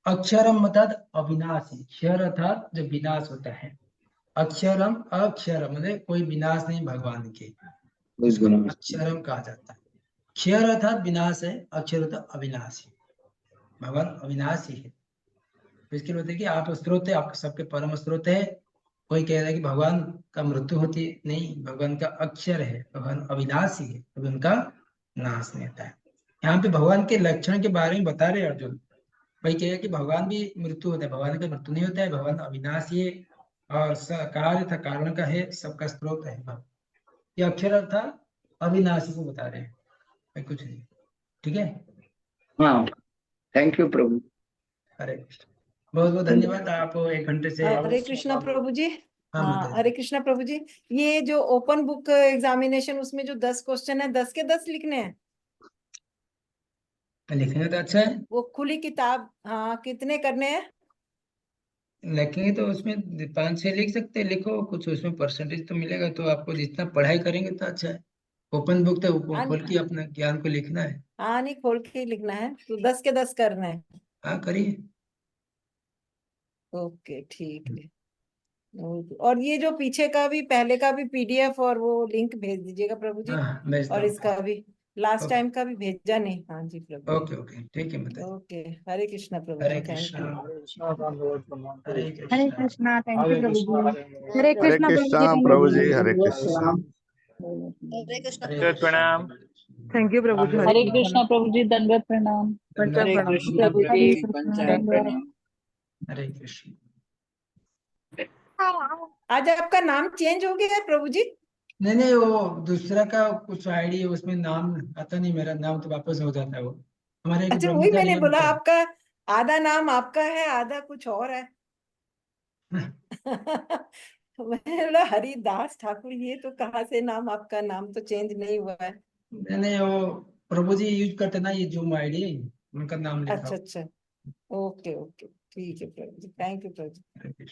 अक्षरम मतलब अविनाशी, क्षर अर्थात जो विनाश होता है। अक्षरम अक्षर मतलब कोई विनाश नहीं भगवान के, उसको अक्षरम कहा जाता है। क्षर अर्थात विनाश है, अक्षर अर्थात अविनाशी, भगवान अविनाशी है। तो इसके लिए होता है कि आप स्रोत है, आप सबके परम स्रोत है। कोई कह रहा है कि भगवान का मृत्यु होती है, नहीं, भगवान का अक्षर है, भगवान अविनाशी है, कभी उनका नाश नहीं होता है। यहाँ पे भगवान के लक्षण के बारे में बता रहे अर्जुन। भाई कह कि भगवान भी मृत्यु होता है, भगवान का मृत्यु नहीं होता है, भगवान अविनाशी है और कार्य था कारण का है, सबका स्रोत है। ये अक्षर अर्थात अविनाशी को बता रहे हैं, कुछ नहीं। ठीक है, हाँ, थैंक यू प्रभु। हरे कृष्ण, बहुत बहुत धन्यवाद। आप 1 घंटे से हरे कृष्णा प्रभु जी। हाँ, हाँ, बताइए। हरे कृष्णा प्रभु जी। ये जो ओपन बुक एग्जामिनेशन, उसमें जो 10 क्वेश्चन है, 10 के 10 लिखने हैं। लिखने तो अच्छा है, वो खुली किताब, हाँ, कितने करने हैं? लिखेंगे तो उसमें 5-6 लिख सकते हैं, लिखो कुछ, उसमें परसेंटेज तो मिलेगा। तो आपको जितना पढ़ाई करेंगे तो अच्छा है। ओपन बुक तो खोल के अपना ज्ञान को लिखना है। हाँ, नहीं, खोल के ही लिखना है, तो 10 के 10 करना है। हाँ, करिए। ओके, ठीक है। और ये जो पीछे का भी, पहले का भी पीडीएफ और वो लिंक भेज दीजिएगा प्रभु जी। हाँ, भेजता और हूँ। इसका भी लास्ट ओके टाइम का भी भेजा नहीं। हाँ जी प्रभु जी। ओके ओके, ठीक है, बताइए। ओके, हरे कृष्णा प्रभु हरे जी, थैंक कृष्णा, यू। हरे कृष्णा धन्यवाद प्रणाम हरे प्रभु। हरे कृष्णा। कृष्णा, थैंक यू हरे प्रभु कृष्णा जी। हरे हरे कृष्णा। कृष्णा प्रभु जी, थैंक प्रभु यू। जी, हरे कृष्णा। हरे कृष्ण हरे प्रभु जी। प्रणाम। थैंक यू प्रभु जी। हरे कृष्णा प्रभु जी, दंडवत प्रणाम। हरे कृष्ण प्रभु प्रभु जी, जी, पंचांग प्रणाम। हरे कृष्ण। आज आपका नाम चेंज हो गया है प्रभु जी? नहीं नहीं, वो दूसरा का कुछ आईडी है, उसमें नाम आता नहीं, मेरा नाम तो वापस हो जाता है वो। हमारे एक अच्छा, वही ब्रह्मचारी मैंने है बोला, उनका। आपका आधा नाम आपका है, आधा कुछ और है। मैंने बोला हरिदास ठाकुर, ये तो कहाँ से नाम, आपका नाम तो चेंज नहीं हुआ है। नहीं नहीं, वो प्रभु जी यूज करते ना ये जूम आईडी, उनका नाम लिखा अच्छा अच्छा, ओके ओके, ठीक है प्रभु जी, थैंक यू प्रभु जी। हो।